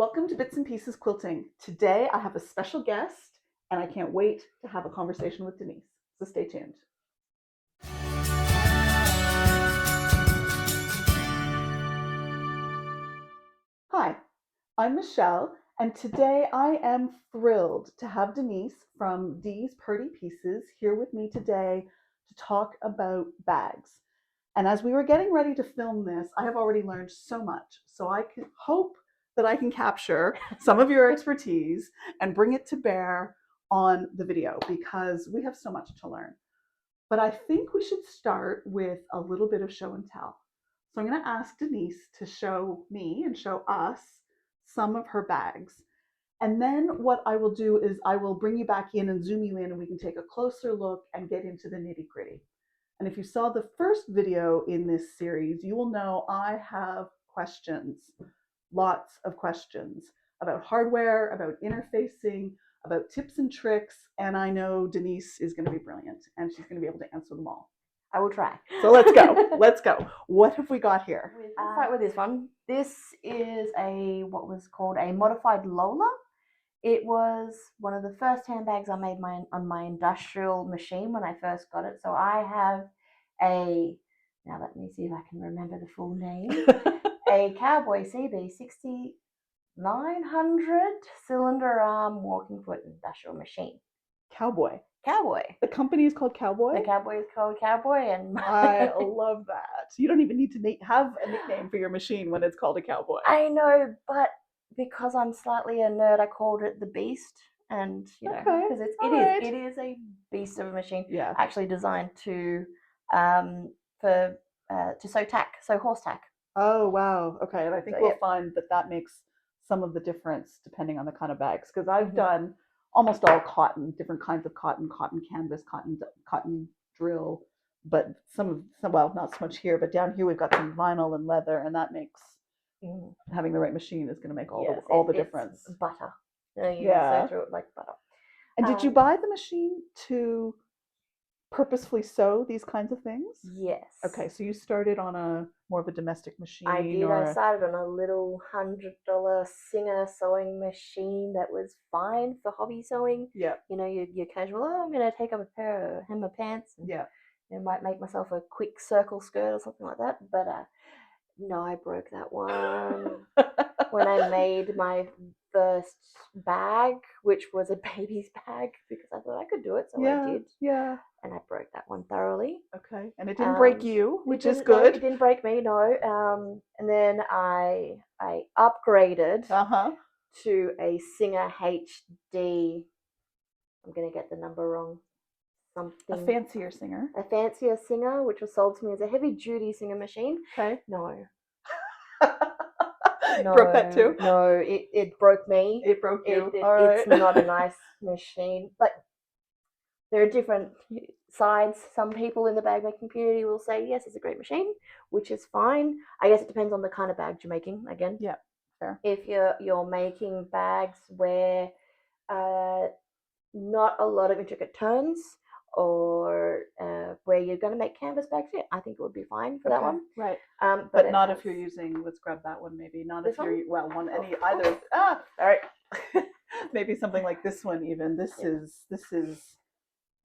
Welcome to Bits and Pieces Quilting. Today I have a special guest and I can't wait to have a conversation with Denise. So stay tuned. Hi, I'm Michelle and today I am thrilled to have Denise from Dee's Purdy Pieces here with me today to talk about bags. And as we were getting ready to film this, I have already learned so much. So I can hope that I can capture some of your expertise and bring it to bear on the video because we have so much to learn. But I think we should start with a little bit of show and tell. So I'm going to ask Denise to show me and show us some of her bags. And then what I will do is I will bring you back in and zoom you in and we can take a closer look and get into the nitty gritty. And if you saw the first video in this series, you will know I have questions, lots of questions about hardware, about interfacing, about tips and tricks. And I know Denise is going to be brilliant and she's going to be able to answer them all. I will try. So let's go. Let's go. What have we got here? Let's start with this one. This is what was called a modified Lola. It was one of the first handbags I made on my industrial machine when I first got it. So I have now let me see if I can remember the full name, a Cowboy CB 6900 cylinder arm walking foot industrial machine. Cowboy. The company is called Cowboy? The Cowboy is called Cowboy. And I love that. You don't even need to have a nickname for your machine when it's called a Cowboy. I know, but because I'm slightly a nerd, I called it the Beast, and because it is a beast of a machine. Yeah, actually designed to sew horse tack. Oh wow, okay, and I think we'll find that makes some of the difference depending on the kind of bags because I've done almost all cotton, different kinds of cotton canvas, cotton drill, but some not so much here, but down here we've got some vinyl and leather, and that makes. Having the right machine is going to make all the difference. It's butter. You sew through it like butter. And did you buy the machine to purposefully sew these kinds of things? Yes. Okay, so you started on more of a domestic machine. I did. I started on a little $100 Singer sewing machine that was fine for hobby sewing. Yeah. Your casual. Oh, I'm going to take up a pair of hem of pants. And, might make myself a quick circle skirt or something like that. But no, I broke that one when I made my first bag, which was a baby's bag, because I thought I could do it, so I did. Yeah. And I broke that one thoroughly. Okay. And it didn't break you, which is good. No, it didn't break me, no. And then I upgraded to a Singer HD. I'm going to get the number wrong. A fancier Singer, which was sold to me as a heavy-duty Singer machine. Okay. No. Broke that too? No, it broke me. It broke you. It's not a nice machine. Like, there are different sides. Some people in the bag making community will say, yes, it's a great machine, which is fine. I guess it depends on the kind of bag you're making, again. Yeah, fair. If you're making bags where not a lot of intricate turns, or where you're going to make canvas bags, I think it would be fine for that one. Right. But not if you're using. Let's grab that one. Maybe not if you're either. All right. Maybe something like this one. Even this is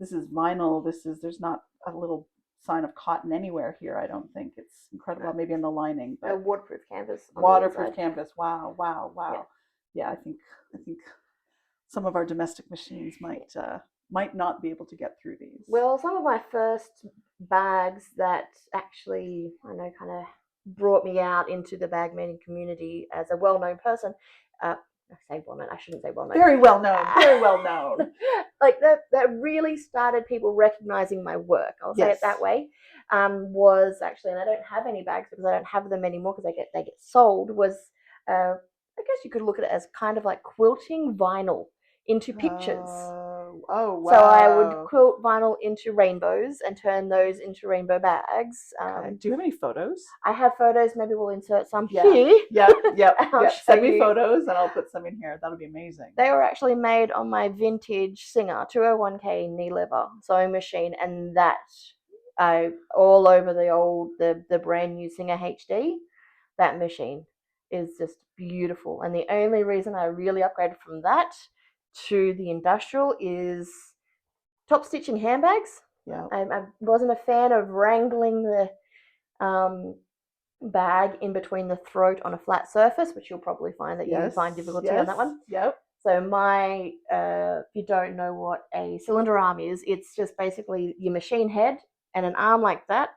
vinyl. There's not a little sign of cotton anywhere here. I don't think it's incredible. Maybe in the lining, but waterproof canvas. Waterproof canvas. Wow. Yeah, I think some of our domestic machines might not be able to get through these. Well, some of my first bags that actually, I know, kind of brought me out into the bag making community as a well-known person. I shouldn't say well-known. Very well known. Like that really started people recognizing my work. I'll say it that way. Was actually, and I don't have any bags because I don't have them anymore because they get sold. Was I guess you could look at it as kind of like quilting vinyl into pictures. Oh, wow. So I would quilt vinyl into rainbows and turn those into rainbow bags. Do you have any photos? I have photos. Maybe we'll insert some here. Yeah. Send me photos and I'll put some in here. That'll be amazing. They were actually made on my vintage Singer 201K knee leather sewing machine, and that all over the brand new Singer HD, that machine. is just beautiful. And the only reason I really upgraded from that to the industrial is top stitching handbags. Yeah. I wasn't a fan of wrangling the bag in between the throat on a flat surface, which you'll probably find that you find difficulty on that one. Yep. So if you don't know what a cylinder arm is, it's just basically your machine head and an arm like that,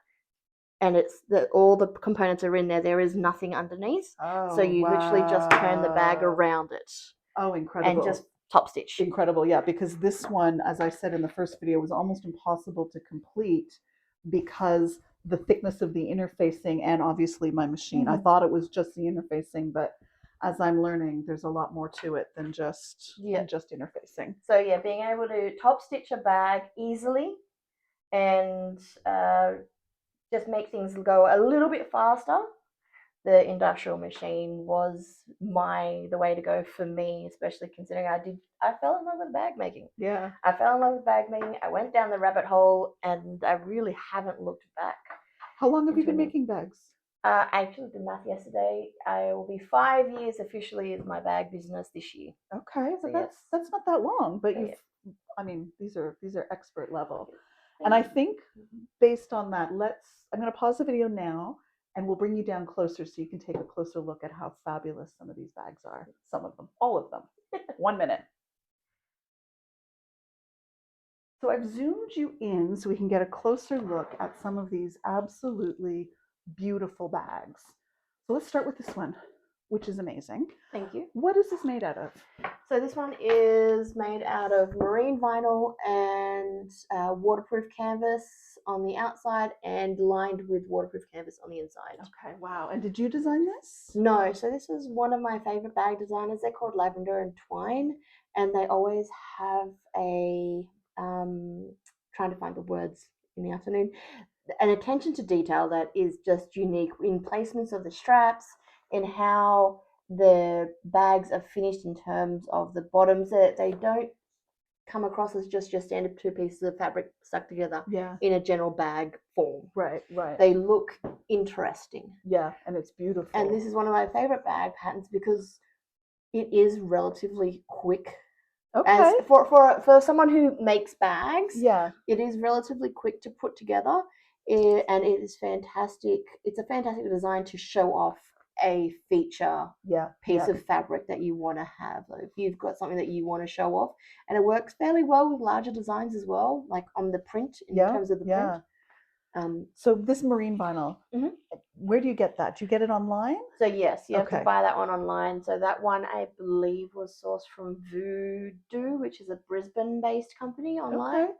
and it's all the components are in there. There is nothing underneath. Oh, so you literally just turn the bag wow. around it Oh, incredible. and just top stitch. Incredible, yeah, because this one, as I said in the first video, was almost impossible to complete because the thickness of the interfacing and obviously my machine. I thought it was just the interfacing, but as I'm learning, there's a lot more to it than just interfacing. So yeah, being able to top stitch a bag easily and just make things go a little bit faster. The industrial machine was the way to go for me, especially considering I fell in love with bag making. Yeah. I fell in love with bag making. I went down the rabbit hole and I really haven't looked back. How long have you been making bags? I actually did math yesterday. I will be 5 years officially as my bag business this year. Okay, so that's not that long, but I mean, these are expert level. And I think based on that, I'm going to pause the video now and we'll bring you down closer so you can take a closer look at how fabulous some of these bags are. Some of them, all of them. 1 minute. So I've zoomed you in so we can get a closer look at some of these absolutely beautiful bags. So let's start with this one, which is amazing. Thank you. What is this made out of? So this one is made out of marine vinyl and waterproof canvas on the outside and lined with waterproof canvas on the inside. Okay, wow. And did you design this? No, so this is one of my favorite bag designers. They're called Lavender and Twine, and they always have trying to find the words in the afternoon, an attention to detail that is just unique in placements of the straps, in how the bags are finished in terms of the bottoms. That they don't come across as just your standard two pieces of fabric stuck together in a general bag form. Right. They look interesting. Yeah, and it's beautiful. And this is one of my favorite bag patterns because it is relatively quick. Okay. As for someone who makes bags, it is relatively quick to put together, and it is fantastic. It's a fantastic design to show off a feature piece of fabric that you want to have. Like if you've got something that you want to show off, and it works fairly well with larger designs as well, like on the print in terms of the print. So this marine vinyl, where do you get that? Do you get it online? So yes, you have to buy that one online. So that one I believe was sourced from Voodoo, which is a Brisbane-based company online. Okay.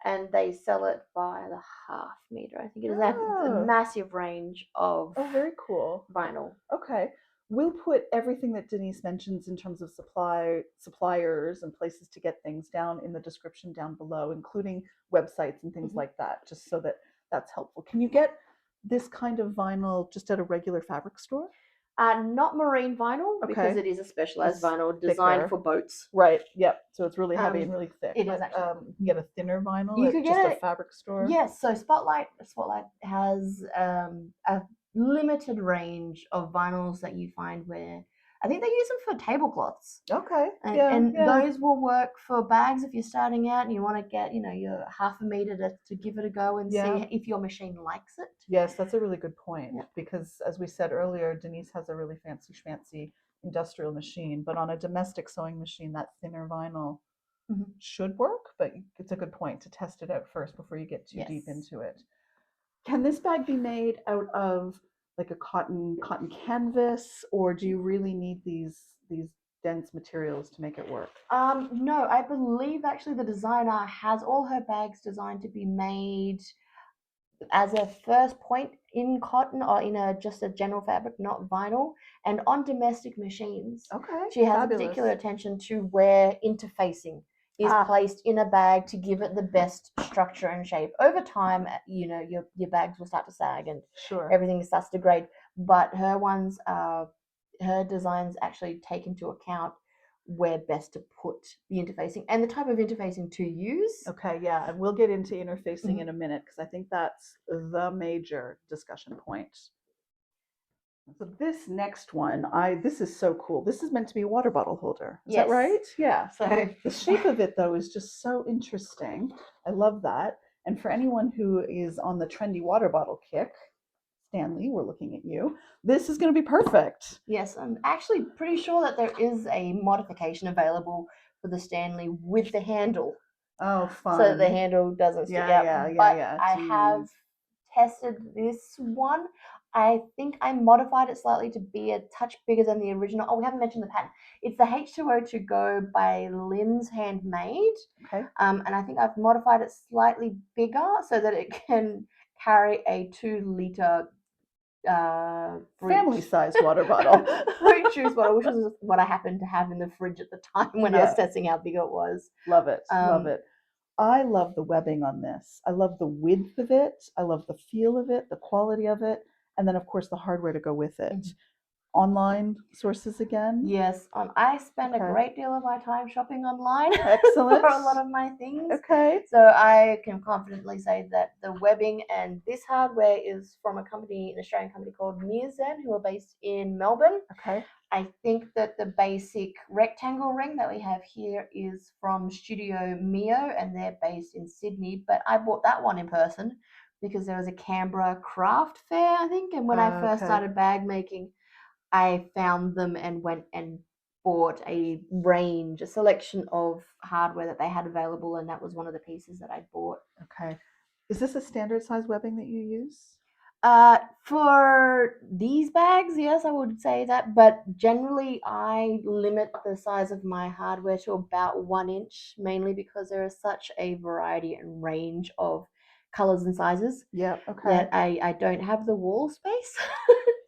And they sell it by the half meter. I think it is a massive range of very cool vinyl. Okay. We'll put everything that Denise mentions in terms of suppliers and places to get things down in the description down below, including websites and things like that, just so that that's helpful. Can you get this kind of vinyl just at a regular fabric store? Not marine vinyl, because it is a specialized vinyl designed for boats. Right. Yep. So it's really heavy and really thick. It is actually. You can get a thinner vinyl at just a fabric store. Yes. So Spotlight has a limited range of vinyls that you find where I think they use them for tablecloths. Okay. And those will work for bags if you're starting out and you want to get, your half a meter to give it a go and see if your machine likes it. Yes, that's a really good point because as we said earlier, Denise has a really fancy schmancy industrial machine, but on a domestic sewing machine, that thinner vinyl should work, but it's a good point to test it out first before you get too deep into it. Can this bag be made out of like a cotton canvas, or do you really need these dense materials to make it work? No, I believe actually the designer has all her bags designed to be made as a first point in cotton or in just a general fabric, not vinyl, and on domestic machines. Okay. She has particular attention to where interfacing is placed in a bag to give it the best structure and shape. Over time, your bags will start to sag and everything starts to degrade. But her designs actually take into account where best to put the interfacing and the type of interfacing to use. Okay, yeah, and we'll get into interfacing in a minute because I think that's the major discussion point. So this next one, this is so cool. This is meant to be a water bottle holder. Is that Yes. right? Yeah. So The shape of it though is just so interesting. I love that. And for anyone who is on the trendy water bottle kick, Stanley, we're looking at you. This is going to be perfect. yes, I'm actually pretty sure that there is a modification available for the Stanley with the handle, Oh, so that the fun. handle doesn't stick Yeah, out. yeah, yeah, But yeah. I have Jeez. tested this one. I think I modified it slightly to be a touch bigger than the original. Oh, we haven't mentioned the pattern. It's the H2O to Go by Lynn's Handmade. Okay. And I think I've modified it slightly bigger so that it can carry a 2 liter Family fruit sized water bottle. fruit juice bottle, which was what I happened to have in the fridge at the time when I was Yeah. testing how big it was. Love it. Love Um, it. I love the webbing on this. I love the width of it. I love the feel of it, the quality of it, and then of course the hardware to go with it. Online sources again. Yes, I spend a Okay. great deal of my time shopping online Excellent. for a lot of my things. Okay. So I can confidently say that the webbing and this hardware is from a company, an Australian company called Mearzen, who are based in Melbourne. Okay. I think that the basic rectangle ring that we have here is from Studio Mio, and they're based in Sydney. But I bought that one in person because there was a Canberra craft fair, I think. And when I first Okay. started bag making, I found them and went and bought a range, a selection of hardware that they had available, and that was one of the pieces that I bought. Okay. Is this a standard size webbing that you use? For these bags, yes, I would say that, but generally I limit the size of my hardware to about 1 inch, mainly because there is such a variety and range of colors and sizes Yeah. Okay. that I don't have the wall space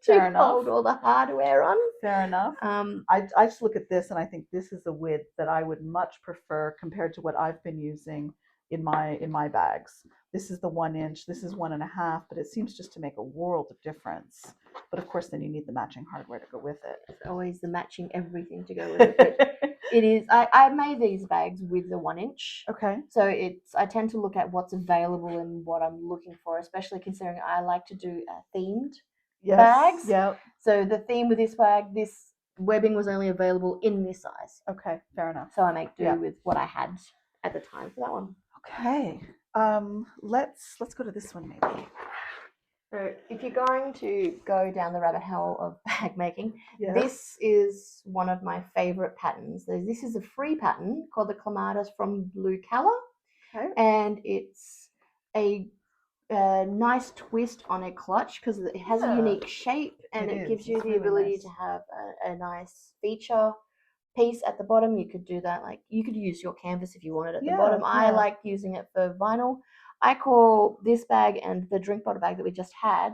Fair to enough. hold all the hardware on. Fair enough. Um, I just look at this and I think this is a width that I would much prefer compared to what I've been using in my bags. This is the 1 inch, this is 1.5, but it seems just to make a world of difference. But of course, then you need the matching hardware to go with it's always the matching everything to go with it. it. It is. I made these bags with the 1 inch. Okay. So I tend to look at what's available and what I'm looking for, especially considering I like to do themed Yes. bags. Yeah. So the theme with this bag, this webbing was only available in this size. Okay. Fair enough. So I make do Yeah. with what I had at the time for that one. Okay. Let's go to this one maybe. So if you're going to go down the rabbit hole of bag making, Yes. this is one of my favorite patterns. This is a free pattern called the Clematis from Blue Colour. Okay. And it's a nice twist on a clutch because it has a unique shape, and it gives you the ability to have a nice feature piece at the bottom. You could do that, like you could use your canvas if you wanted at the bottom. I like using it for vinyl. I call this bag and the drink bottle bag that we just had,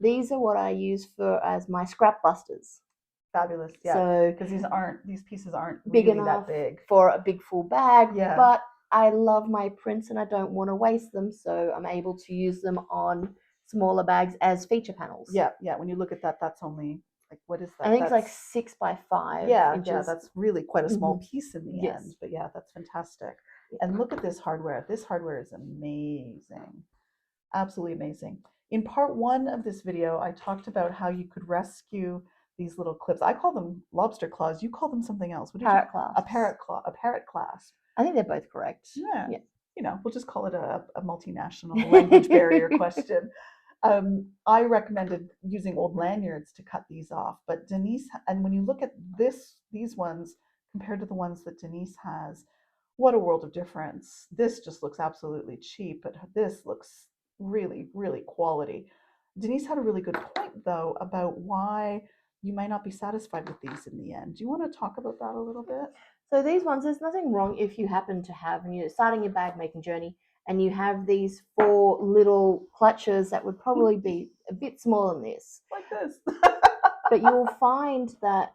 these are what I use for as my scrap busters. Fabulous. Yeah. So because these pieces aren't big really enough that big for a big full bag. Yeah. But I love my prints and I don't want to waste them, so I'm able to use them on smaller bags as feature panels. Yeah, yeah. When you look at that, that's only like what is that? I think that's, it's like 6 by 5 yeah, inches. yeah. That's really quite a small Mhm. piece in the Yes. end. But yeah, that's fantastic. Yeah. And look at this hardware. This hardware is amazing, absolutely amazing. In part one of this video, I talked about how you could rescue these little clips. I call them lobster claws. You call them something else. What did Parrot you? clasp. A parrot claw. A parrot clasp. I think they're both correct. Yeah. Yeah. You know, we'll just call it a multinational language barrier question. I recommended using old lanyards to cut these off, but Denise, and when you look at these ones compared to the ones that Denise has, what a world of difference. This just looks absolutely cheap, but this looks really, really quality. Denise had a really good point, though, about why you might not be satisfied with these in the end. Do you want to talk about that a little bit? So these ones, there's nothing wrong if you happen to have, and you're starting your bag making journey, and you have these 4 little clutches that would probably be a bit smaller than this. Like this. But you'll find that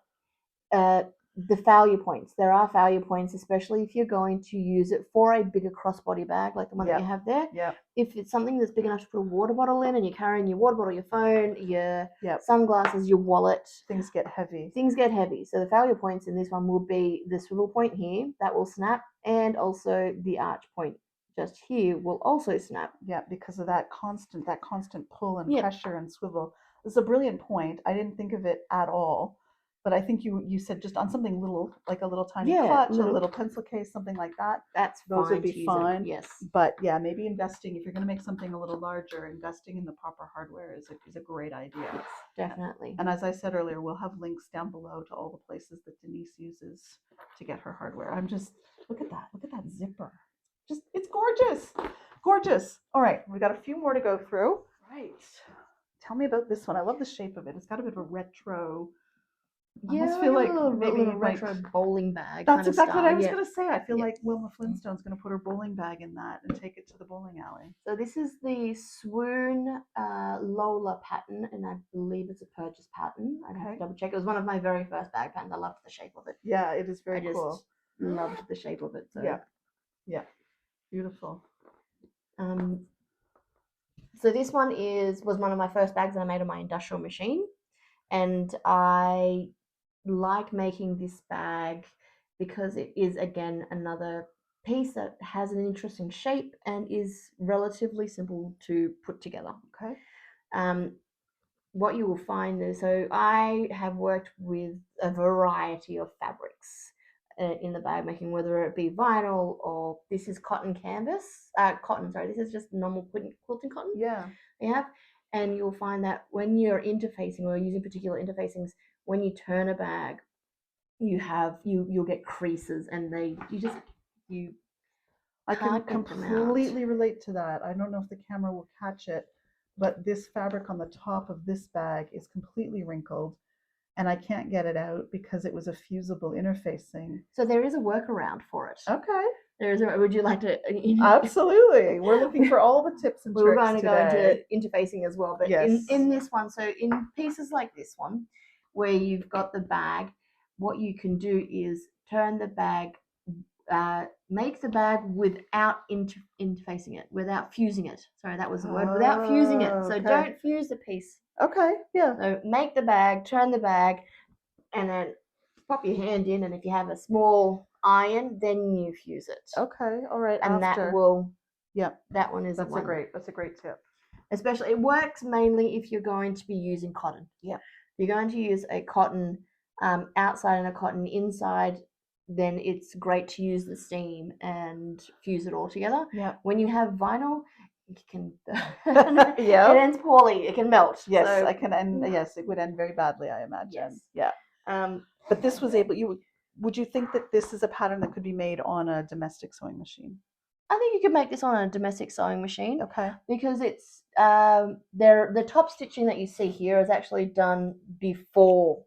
the failure points, there are failure points, especially if you're going to use it for a bigger crossbody bag like the one that you have there. Yeah. If it's something that's big enough to put a water bottle in and you're carrying your water bottle, your phone, your Yep. sunglasses, your wallet, Things get heavy. Things get heavy. So the failure points in this one will be the swivel point here that will snap, and also the arch point just here will also snap. Yeah, because of that constant pull and pressure and swivel. This is a brilliant point. I didn't think of it at all, but I think you said just on something little, like a little tiny clutch, a little pencil case, something like that. That's Those would fine be to use fine. it. Yes. But yeah, maybe investing if you're going to make something a little larger, investing in the proper hardware is a great idea. Yes, definitely. And as I said earlier, we'll have links down below to all the places that Denise uses to get her hardware. I'm just look at that zipper. Just it's gorgeous. Gorgeous. All right, we got a few more to go through. Right. Tell me about this one. I love the shape of it. It's got a bit of a retro. I almost feel like maybe a retro bowling bag. That's exactly style. what I was going to say. I feel like Wilma Flintstone's going to put her bowling bag in that and take it to the bowling alley. So this is the Swoon Lola pattern, and I believe it's a purchase pattern. I have to double check. It was one of my very first bag patterns. I loved the shape of it. Yeah, it is very cool. Loved the shape of it. So. Yeah, beautiful. So this one was one of my first bags that I made on my industrial machine, and I like making this bag because it is again another piece that has an interesting shape and is relatively simple to put together. Okay. What you will find is, so I have worked with a variety of fabrics in the bag making, whether it be vinyl or this is cotton canvas, this is just normal quilting cotton. Yeah. And you'll find that when you're interfacing or using particular interfacings, when you turn a bag, you'll get creases, and I can completely relate to that. I don't know if the camera will catch it, but this fabric on the top of this bag is completely wrinkled, and I can't get it out because it was a fusible interfacing. So there is a workaround for it. Okay. Would you like to? Absolutely. We're looking for all the tips and tricks. We're going to go into interfacing as well, but yes. in this one, so in pieces like this one, where you've got the bag, what you can do is turn the bag, make the bag without interfacing it, without fusing it. Sorry, that was the word. Without fusing it. So don't fuse the piece. Okay. Yeah. So make the bag, turn the bag, and then pop your hand in, and if you have a small iron, then you fuse it. Okay. All right. And after. that will. Yep. That one is that's a great tip. Especially, it works mainly if you're going to be using cotton. Yeah. If you're going to use a cotton outside and a cotton inside, then it's great to use the steam and fuse it all together. Yeah. When you have vinyl, it can it ends poorly. It can melt. Yes, so, I can end. Yes, it would end very badly, I imagine. Yes. Yeah. But this was able. Would you think that this is a pattern that could be made on a domestic sewing machine? I think you could make this on a domestic sewing machine. Okay. Because it's the top stitching that you see here is actually done before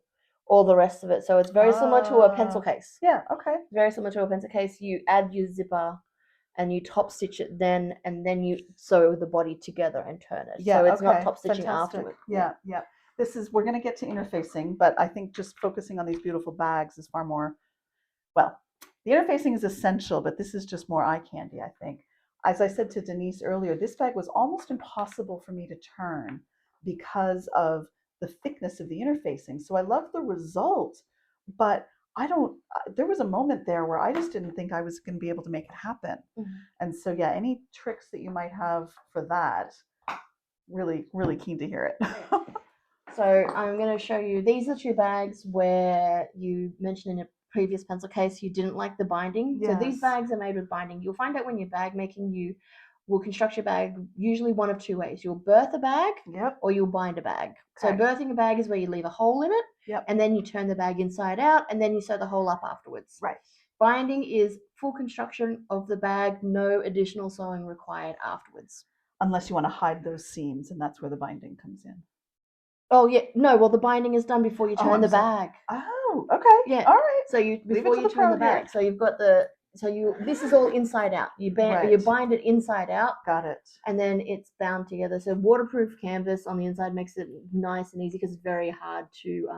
all the rest of it. So it's very similar to a pencil case. Yeah, okay. Very similar to a pencil case. You add your zipper and you top stitch it then, and then you sew the body together and turn it. Yeah, so it's not top stitching afterwards. Yeah. We're going to get to interfacing, but I think just focusing on these beautiful bags is far more, well, the interfacing is essential, but this is just more eye candy, I think. As I said to Denise earlier, this bag was almost impossible for me to turn because of the thickness of the interfacing. So I love the result, but there was a moment there where I just didn't think I was going to be able to make it happen. Mm-hmm. And so, yeah, any tricks that you might have for that, really, really keen to hear it. So I'm going to show you, these are two bags where you mentioned in a previous pencil case you didn't like the binding. Yes. So these bags are made with binding. You'll find out when you're bag making, you will construct your bag usually one of two ways. You'll birth a bag, or you'll bind a bag. Okay. So birthing a bag is where you leave a hole in it, and then you turn the bag inside out, and then you sew the hole up afterwards. Right. Binding is full construction of the bag, no additional sewing required afterwards. Unless you want to hide those seams, and that's where the binding comes in. Oh yeah, no. Well, the binding is done before you turn the bag. Oh, okay. Yeah. All right. So before you turn the bag. So you've got this is all inside out. You bind it inside out. Got it. And then it's bound together. So waterproof canvas on the inside makes it nice and easy because it's very hard to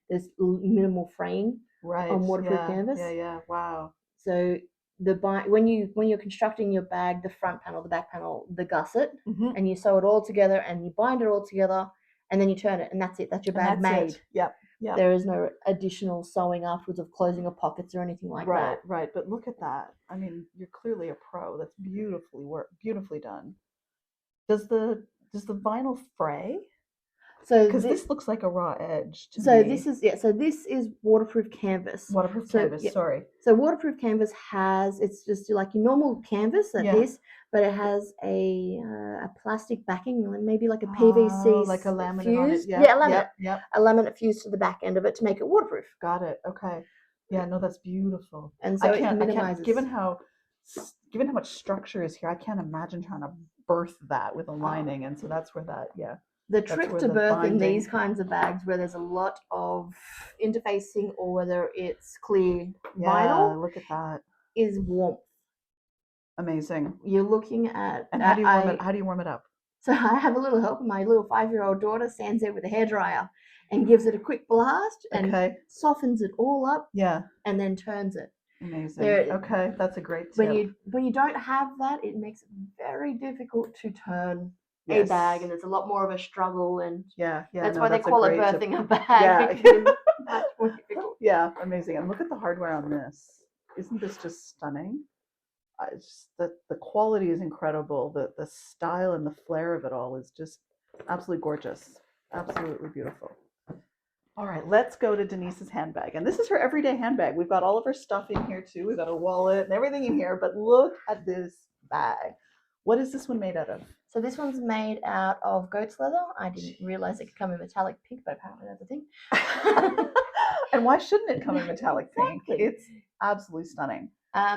there's minimal fraying on waterproof canvas. Yeah. Wow. So when you're constructing your bag, the front panel, the back panel, the gusset, and you sew it all together and you bind it all together. And then you turn it, and that's it. That's your bag made. Yep. There is no additional sewing afterwards of closing of pockets or anything like that. Right. But look at that. I mean, you're clearly a pro. That's beautifully done. Does the vinyl fray? So Because this looks like a raw edge to so me. this is waterproof canvas. Waterproof So, canvas, yeah. sorry. So waterproof canvas it's just like your normal canvas like this, but it has a plastic backing, maybe like a PVC like a laminate fused. on it. Yeah, a laminate. Yep. A laminate fused to the back end of it to make it waterproof. Got it. Okay. Yeah, no, that's beautiful. And so it I can't, minimizes. given how much structure is here, I can't imagine trying to birth that with a lining. And so that's where that, The trick to birthing these kinds of bags where there's a lot of interfacing or whether it's clear vinyl, look at that. is warmth. Amazing. You're looking at. And how do you warm it? How do you warm it up? So I have a little help. My little 5-year-old daughter stands there with a hairdryer and gives it a quick blast and softens it all up. Yeah. And then turns it. Amazing. Okay, that's a great tip. When you don't have that, it makes it very difficult to turn a bag, and it's a lot more of a struggle. And that's why they call it birthing a bag. Much more difficult. Yeah, amazing. And look at the hardware on this. Isn't this just stunning? Just the quality is incredible. The style and the flair of it all is just absolutely gorgeous. Absolutely beautiful. All right, let's go to Denise's handbag. And this is her everyday handbag. We've got all of her stuff in here too. We've got a wallet and everything in here, but look at this bag. What is this one made out of? So this one's made out of goat's leather. I didn't realize it could come in metallic pink, but apparently that's a thing. And why shouldn't it come in metallic pink? It's absolutely stunning.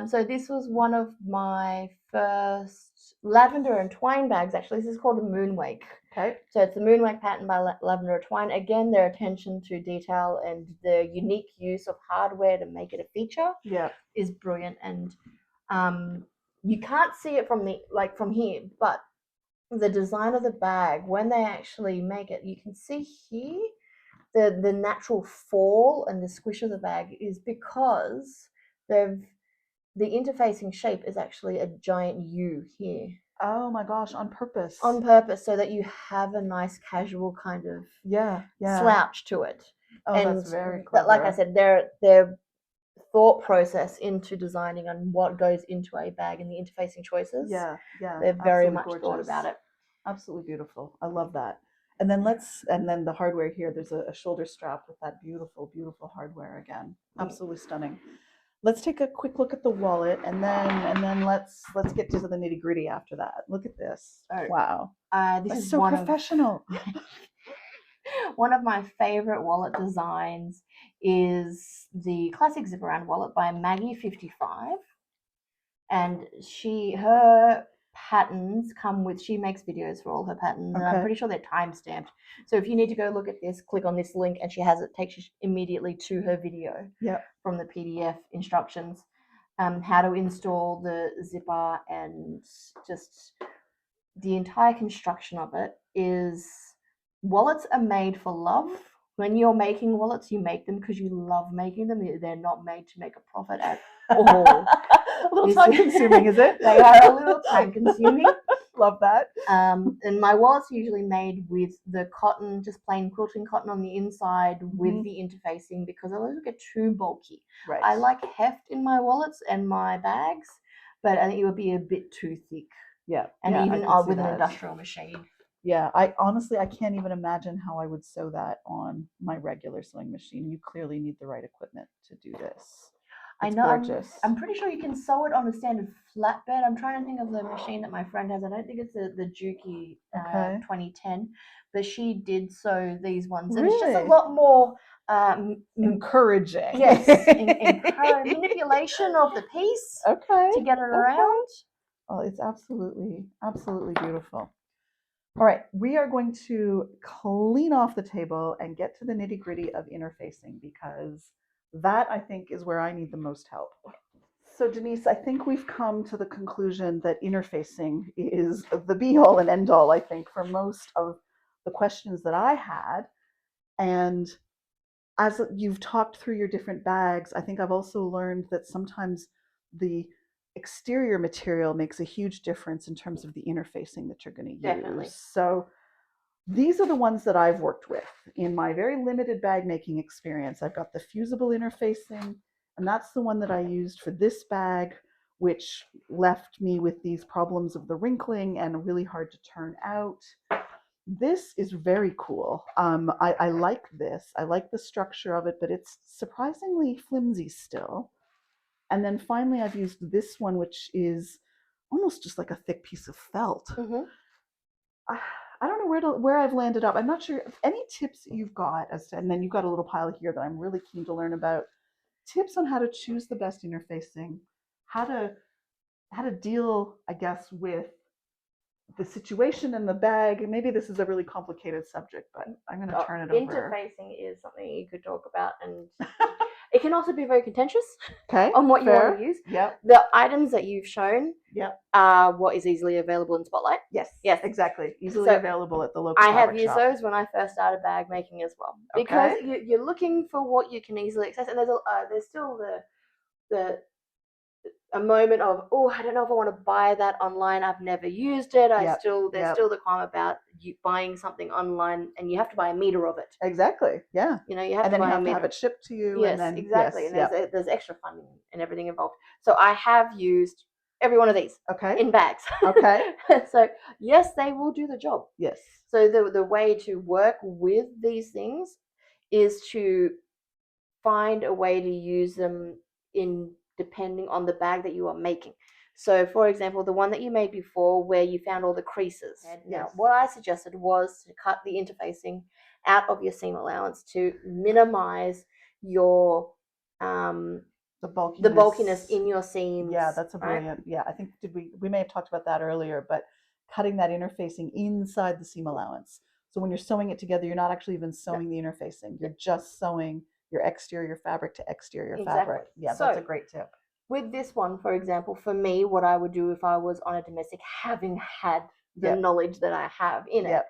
So this was one of my first lavender and twine bags. Actually, this is called the Moonwake. Okay. So it's the Moonwake pattern by Lavender and Twine. Again, their attention to detail and the unique use of hardware to make it a feature is brilliant. And you can't see it from here, but the design of the bag, when they actually make it, you can see here the natural fall and the squish of the bag is because the interfacing shape is actually a giant U here. Oh my gosh, on purpose. On purpose, so that you have a nice casual kind of slouch to it. Oh, and that's very clever. Like I said, their thought process into designing and what goes into a bag and the interfacing choices. They're very much gorgeous. Thought about it. Absolutely beautiful. I love that. And then the hardware here, there's a shoulder strap with that beautiful, beautiful hardware again. Absolutely stunning. Let's take a quick look at the wallet, and then let's get to the nitty gritty after that. Look at this! Wow, this is so professional. One of my favorite wallet designs is the classic zip around wallet by Maggie55, and her patterns come with. She makes videos for all her patterns, and I'm pretty sure they're time stamped. So if you need to go look at this, click on this link, and she has it takes you immediately to her video. From the PDF instructions, how to install the zipper, and just the entire construction of it is. Wallets are made for love. When you're making wallets, you make them because you love making them. They're not made to make a profit at all. A little time consuming, is it? They are a little time consuming. Love that. And my wallet's usually made with the cotton, just plain quilting cotton on the inside with the interfacing, because otherwise it get too bulky. Right. I like heft in my wallets and my bags, but I think it would be a bit too thick. And even with an industrial machine. Yeah, I can't even imagine how I would sew that on my regular sewing machine. You clearly need the right equipment to do this. I know. Gorgeous. I'm pretty sure you can sew it on a standard flatbed. I'm trying to think of the machine that my friend has. I don't think it's the Juki 2010, but she did sew these ones, and it's just a lot more encouraging. Yes, manipulation of the piece. To get it around. Oh, it's absolutely beautiful. All right, we are going to clean off the table and get to the nitty gritty of interfacing, because that, I think, is where I need the most help. So Denise, I think we've come to the conclusion that interfacing is the be-all and end-all, I think, for most of the questions that I had. And as you've talked through your different bags, I think I've also learned that sometimes the exterior material makes a huge difference in terms of the interfacing that you're going to use. Definitely. So these are the ones that I've worked with in my very limited bag making experience. I've got the fusible interfacing, and that's the one that I used for this bag, which left me with these problems of the wrinkling and really hard to turn out. This is very cool. I like this. I like the structure of it, but it's surprisingly flimsy still. And then finally, I've used this one, which is almost just like a thick piece of felt. Mm-hmm. I don't know where I've landed up. I'm not sure. Any tips you've got as to, and then you've got a little pile here that I'm really keen to learn about. Tips on how to choose the best interfacing, how to deal, I guess, with the situation in the bag. Maybe this is a really complicated subject, but I'm going to turn it over. Interfacing is something you could talk about, and it can also be very contentious. Okay. On what you fair. want to use. Yep. The items that you've shown. Yep. Are what is easily available in Spotlight. Yes. Yes. Exactly. Easily available at the local. I have used those when I first started bag making as well, because you're looking for what you can easily access, and there's still a moment of, oh, I don't know if I want to buy that online. I've never used it. There's still the qualm about you buying something online, and you have to buy a meter of it. Exactly. Yeah. You know, you have and to then buy you have a to meter. have it shipped to you. Yes, and then, exactly. Yes, and there's extra funding and everything involved. So I have used every one of these. Okay. In bags. Okay. So yes, they will do the job. Yes. So the way to work with these things is to find a way to use them in depending on the bag that you are making. So, for example, the one that you made before where you found all the creases. Now, what I suggested was to cut the interfacing out of your seam allowance to minimize your the bulkiness in your seams. Yeah, that's a brilliant. Right? Yeah, I think we may have talked about that earlier, but cutting that interfacing inside the seam allowance. So when you're sewing it together, you're not actually even sewing the interfacing. You're just sewing your exterior fabric to exterior fabric. Yeah, so, that's a great tip. With this one, for example, for me, what I would do if I was on a domestic, having had the knowledge that I have in it,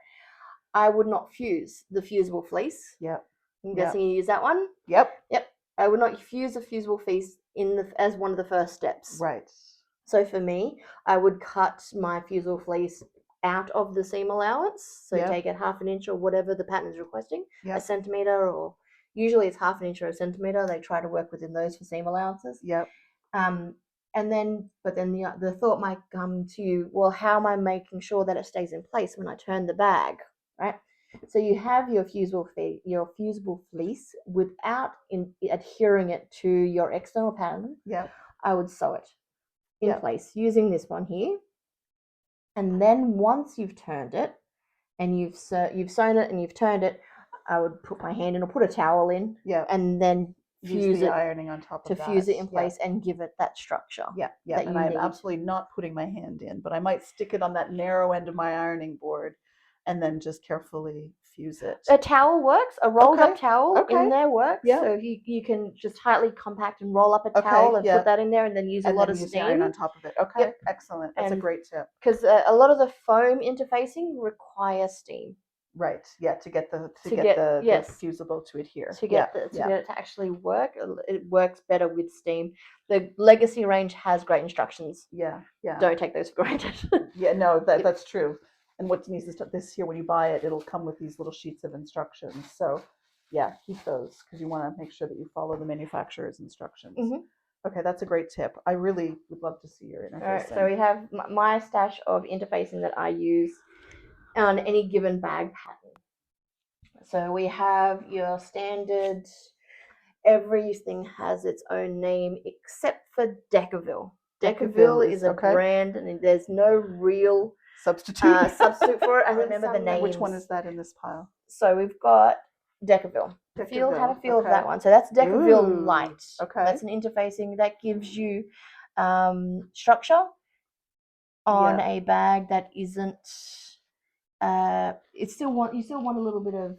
I would not fuse the fusible fleece. Yep. I'm guessing you use that one? Yep. I would not fuse the fusible fleece as one of the first steps. Right. So for me, I would cut my fusible fleece out of the seam allowance. So take it 1/2 inch or whatever the pattern is requesting, a centimeter, or usually it's 1/2 inch or a centimeter. They try to work within those for seam allowances. Yep. And then the thought might come to you, well, how am I making sure that it stays in place when I turn the bag, right? So you have your fusible fleece without adhering it to your external pattern. Yeah. I would sew it in place using this one here. And then once you've turned it and you've sewn it and you've turned it, I would put my hand in or put a towel in. Yeah. And then fuse it ironing on top of to fuse it in place and give it that structure. Yeah. And I'm absolutely not putting my hand in, but I might stick it on that narrow end of my ironing board and then just carefully fuse it. A towel works. A rolled up towel in there works. Yeah. So you can just tightly compact and roll up a towel and put that in there, and then use a lot of steam iron on top of it. Okay. Excellent. That's a great tip. Because a lot of the foam interfacing requires steam. Right. Yeah. To get the fusible to adhere. To get it to actually work, it works better with steam. The Legacy range has great instructions. Yeah. Don't take those for granted. No, that's true. And what Denise is this here, when you buy it, it'll come with these little sheets of instructions. So, keep those because you want to make sure that you follow the manufacturer's instructions. Mm-hmm. Okay, that's a great tip. I really would love to see your interfacing. All right, so we have my stash of interfacing that I use on any given bag pattern. So we have your standard, everything has its own name except for Decovil. Decovil is a brand, and there's no real substitute for it. I remember the name. Which one is that in this pile? So we've got Decovil. Have a feel of that one. So that's Decovil Light. Okay. That's an interfacing that gives you structure on a bag that isn't. You still want a little bit of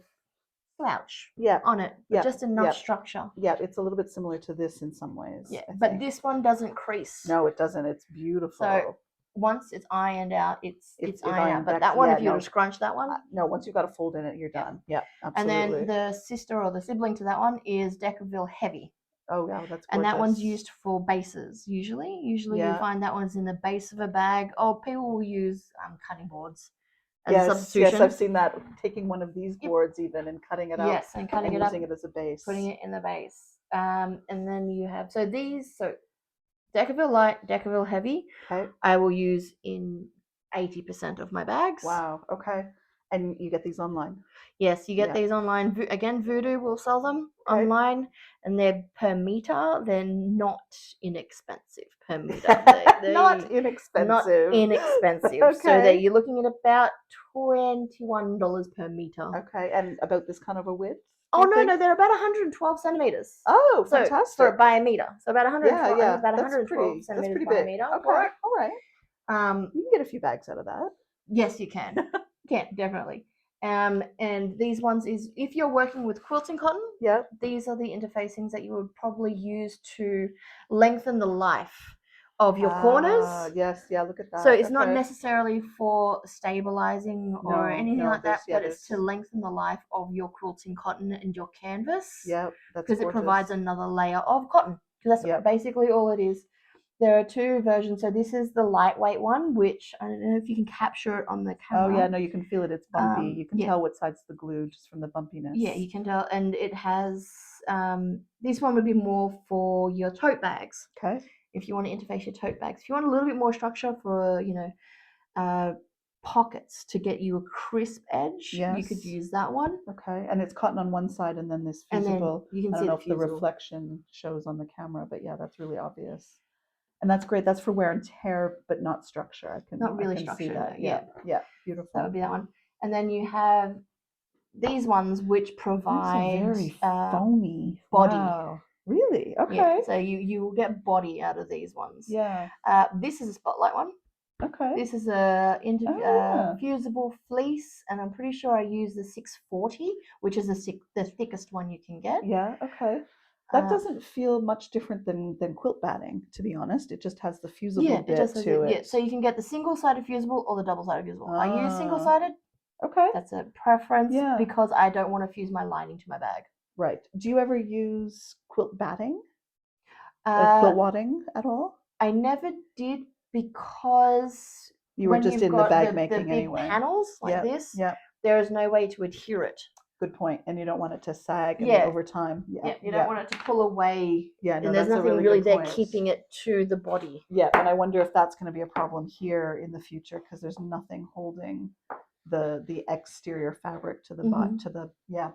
slouch on it, but just enough structure. Yeah, it's a little bit similar to this in some ways. Yeah, but this one doesn't crease. No, it doesn't. It's beautiful. So once it's ironed out, it's ironed out. But that one, if you were to scrunch that one, no, once you've got a fold in it, you're done. Yeah, absolutely. And then the sister or the sibling to that one is Decovil Heavy. Oh, wow, that's gorgeous. And that one's used for bases usually. Usually you find that one's in the base of a bag. Or people will use cutting boards. Yes, I've seen that. Taking one of these boards even and cutting it up. Yes, and cutting it up, using it as a base. Putting it in the base. And then you have Decovil Light, Decovil Heavy. Okay. I will use in 80% of my bags. Wow. Okay. And you get these online. Yes, you get Yeah. these online. Again, Voodoo will sell them Okay. online, and they're per meter. They're not inexpensive per meter. Not inexpensive. Not inexpensive. Okay. So that you're looking at about $21 per meter. Okay, and about this kind of a width? Oh no, they're about 112 centimeters. Oh, So fantastic. for by a meter, so about 112. Yeah, About that's 112 pretty centimeters by big. a meter. Okay, For it. all right. You can get a few bags out of that. Yes, you can. Definitely. And these ones is if you're working with quilting cotton. Yeah. These are the interfacings that you would probably use to lengthen the life of your corners. Yes, yeah, look at that. So it's not necessarily for stabilizing or anything like that, but it's to lengthen the life of your quilting cotton and your canvas. Yeah, that's because it provides another layer of cotton. Because that's basically all it is. There are two versions. So this is the lightweight one, which I don't know if you can capture it on the camera. Oh yeah, no, you can feel it. It's bumpy. You can tell what side's the glue just from the bumpiness. Yeah, you can tell. And it has, this one would be more for your tote bags. Okay. If you want to interface your tote bags. If you want a little bit more structure for, pockets to get you a crisp edge, you could use that one. Okay, and it's cotton on one side and then this fusible. And then you can I don't know if the reflection shows on the camera, but yeah, that's really obvious. And that's great. That's for wear and tear, but not structure. I can structure, see that. Yeah, beautiful. That would be that one. And then you have these ones which provide very foamy body. Wow. Really? Okay. Yeah, so you will get body out of these ones. Yeah. This is a spotlight one. Okay. This is a fusible fleece, and I'm pretty sure I use the 640, which is the thickest one you can get. Yeah. Okay. That doesn't feel much different than quilt batting, to be honest. It just has the fusible bit to it. Yeah, so you can get the single-sided fusible or the double-sided fusible. I use single-sided. Okay. That's a preference because I don't want to fuse my lining to my bag. Right. Do you ever use quilt batting? Like quilt wadding at all? I never did because you were just in the bag making the big anyway. Panels like this. Yeah. There is no way to adhere it. Good point. And you don't want it to sag over time. Yeah. You don't want it to pull away. Yeah. No, and there's nothing really there keeping it to the body. Yeah. And I wonder if that's going to be a problem here in the future because there's nothing holding the exterior fabric to the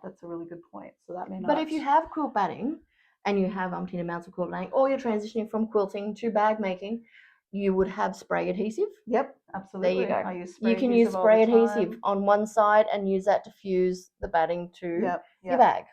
that's a really good point. So that may not. But if you have quilt batting and you have umpteen amounts of quilt batting, or you're transitioning from quilting to bag making, you would have spray adhesive. Yep, absolutely. There you go. I use spray you can use spray adhesive on one side and use that to fuse the batting to your bag.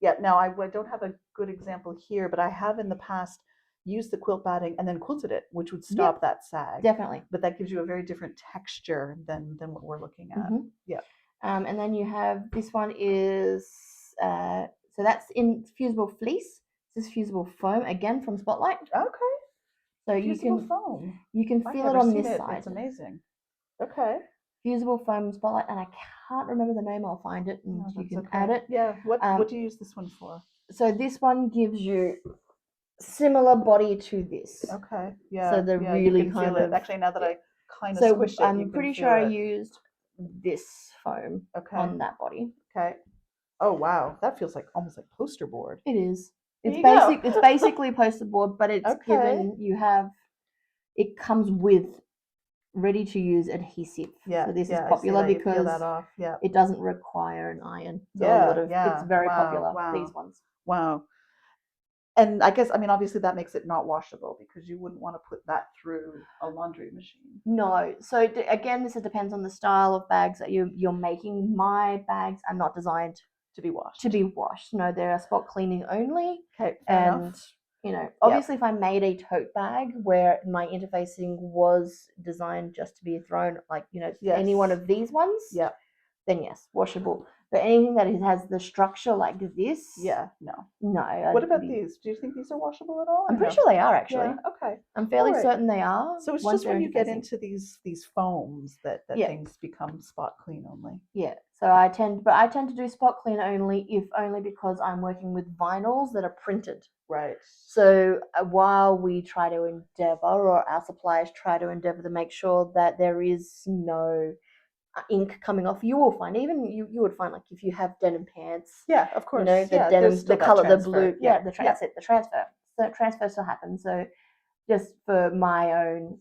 Yeah. Now I don't have a good example here, but I have in the past used the quilt batting and then quilted it, which would stop that sag. Definitely. But that gives you a very different texture than what we're looking at. Mm-hmm. Yeah. And then you have this one is so that's in fusible fleece. This is fusible foam again from Spotlight. Okay. So fusible foam. You can feel it on this side. It's amazing. Okay. Fusible foam Spotlight, and I can't remember the name. I'll find it, and you can add it. Yeah. What do you use this one for? So this one gives you similar body to this. Okay. Yeah. So the really kind of actually now that I kind of squish it, I'm pretty sure I used this foam on that body. Okay. Oh wow, that feels like almost like poster board. It is. It's basically poster board, but it's given it comes with ready to use adhesive. Yeah. So this is popular because it doesn't require an iron. So it's very popular. Wow. These ones. Wow. And I guess, I mean, obviously that makes it not washable because you wouldn't want to put that through a laundry machine. No. So again, this depends on the style of bags that you're making. My bags are not designed to be washed. No, they're spot cleaning only. Okay, fair enough. Obviously if I made a tote bag where my interfacing was designed just to be thrown, like, any one of these ones, then yes, washable. But anything that has the structure like this, no. What about these? Do you think these are washable at all? I'm pretty sure they are actually. Yeah, okay. I'm fairly certain they are. So it's just when you get into these foams that things become spot clean only. Yeah. So I tend to do spot clean only, if only because I'm working with vinyls that are printed. Right. So while we try to endeavor, or our suppliers try to endeavor to make sure that there is no ink coming off, you will find, even you would find, like if you have denim pants, of course, the denim, the color, the blue, the transfer. So transfer still happens. So just for my own,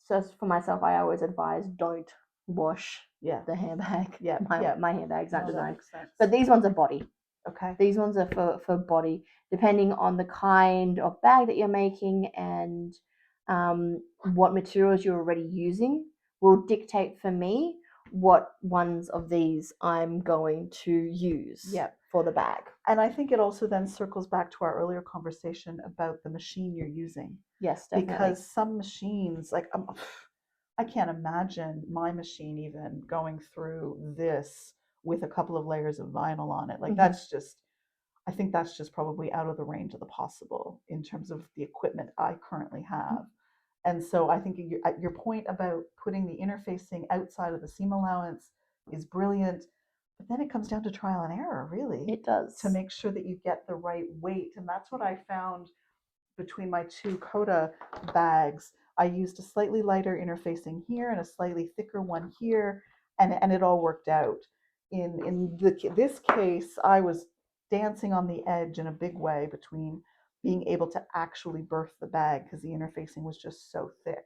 just for myself, I always advise don't wash Yeah. the handbag. Yeah. My handbags aren't No, that designed. makes sense. But these ones are body. Okay. These ones are for body, depending on the kind of bag that you're making and what materials you're already using will dictate for me what ones of these I'm going to use for the bag. And I think it also then circles back to our earlier conversation about the machine you're using. Yes, definitely. Because some machines, like I can't imagine my machine even going through this with a couple of layers of vinyl on it. Like that's just, I think that's just probably out of the range of the possible in terms of the equipment I currently have. And so I think your point about putting the interfacing outside of the seam allowance is brilliant. But then it comes down to trial and error, really. It does. To make sure that you get the right weight. And that's what I found between my two Coda bags. I used a slightly lighter interfacing here and a slightly thicker one here, and it all worked out. In this case, I was dancing on the edge in a big way between being able to actually birth the bag because the interfacing was just so thick.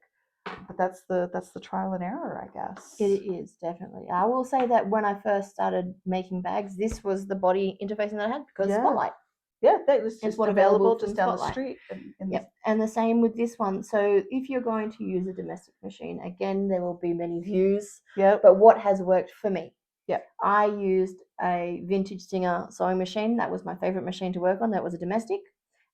But that's the trial and error, I guess. It is definitely. I will say that when I first started making bags, this was the body interfacing that I had because Spotlight. Yeah, that was just available just down Spotlight. the street. Yep, and the same with this one. So if you're going to use a domestic machine, again, there will be many views. Yep. But what has worked for me? Yep. I used a vintage Singer sewing machine. That was my favorite machine to work on. That was a domestic.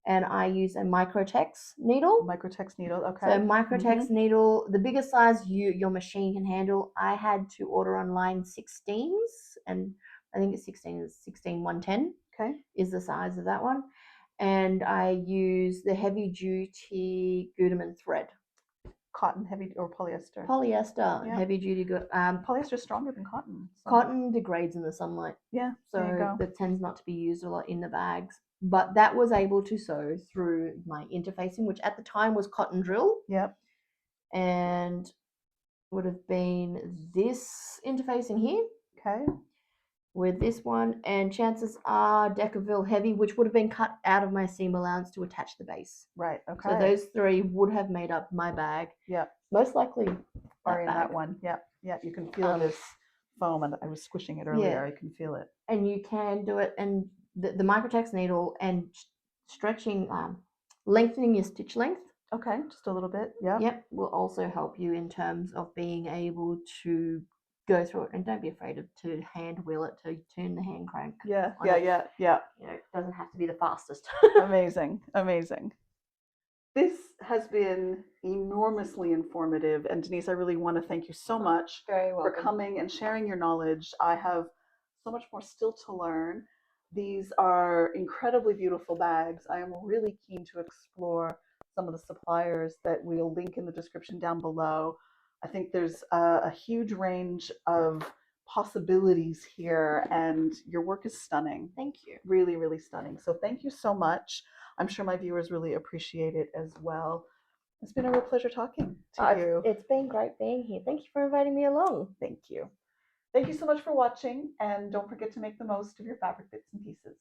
And I use a Microtex needle. Microtex needle, okay. So Microtex needle, the biggest size your machine can handle. I had to order online 16s, and I think it's 16110. Okay. Is the size of that one. And I use the heavy duty Gutermann thread. Cotton, heavy, or polyester? Polyester, heavy duty. Polyester is stronger than cotton. So. Cotton degrades in the sunlight. Yeah. So that tends not to be used a lot in the bags. But that was able to sew through my interfacing, which at the time was cotton drill. Yep. And would have been this interfacing here. Okay. With this one, and chances are Decovil heavy, which would have been cut out of my seam allowance to attach the base. Right. Okay. So those three would have made up my bag. Yep. Most likely are in that one. Yep. Yeah. You can feel this foam, and I was squishing it earlier. I can feel it. And you can do it, and the Microtex needle and stretching, lengthening your stitch length. Okay, just a little bit. Yeah. Yep, will also help you in terms of being able to go through it, and don't be afraid to hand wheel it, to turn the hand crank. Yeah. It doesn't have to be the fastest. Amazing. This has been enormously informative, and Denise, I really want to thank you so much for coming and sharing your knowledge. I have so much more still to learn. These are incredibly beautiful bags. I am really keen to explore some of the suppliers that we'll link in the description down below. I think there's a huge range of possibilities here, and your work is stunning. Thank you. Really, really stunning. So thank you so much. I'm sure my viewers really appreciate it as well. It's been a real pleasure talking to you. It's been great being here. Thank you for inviting me along. Thank you. Thank you so much for watching, and don't forget to make the most of your fabric bits and pieces.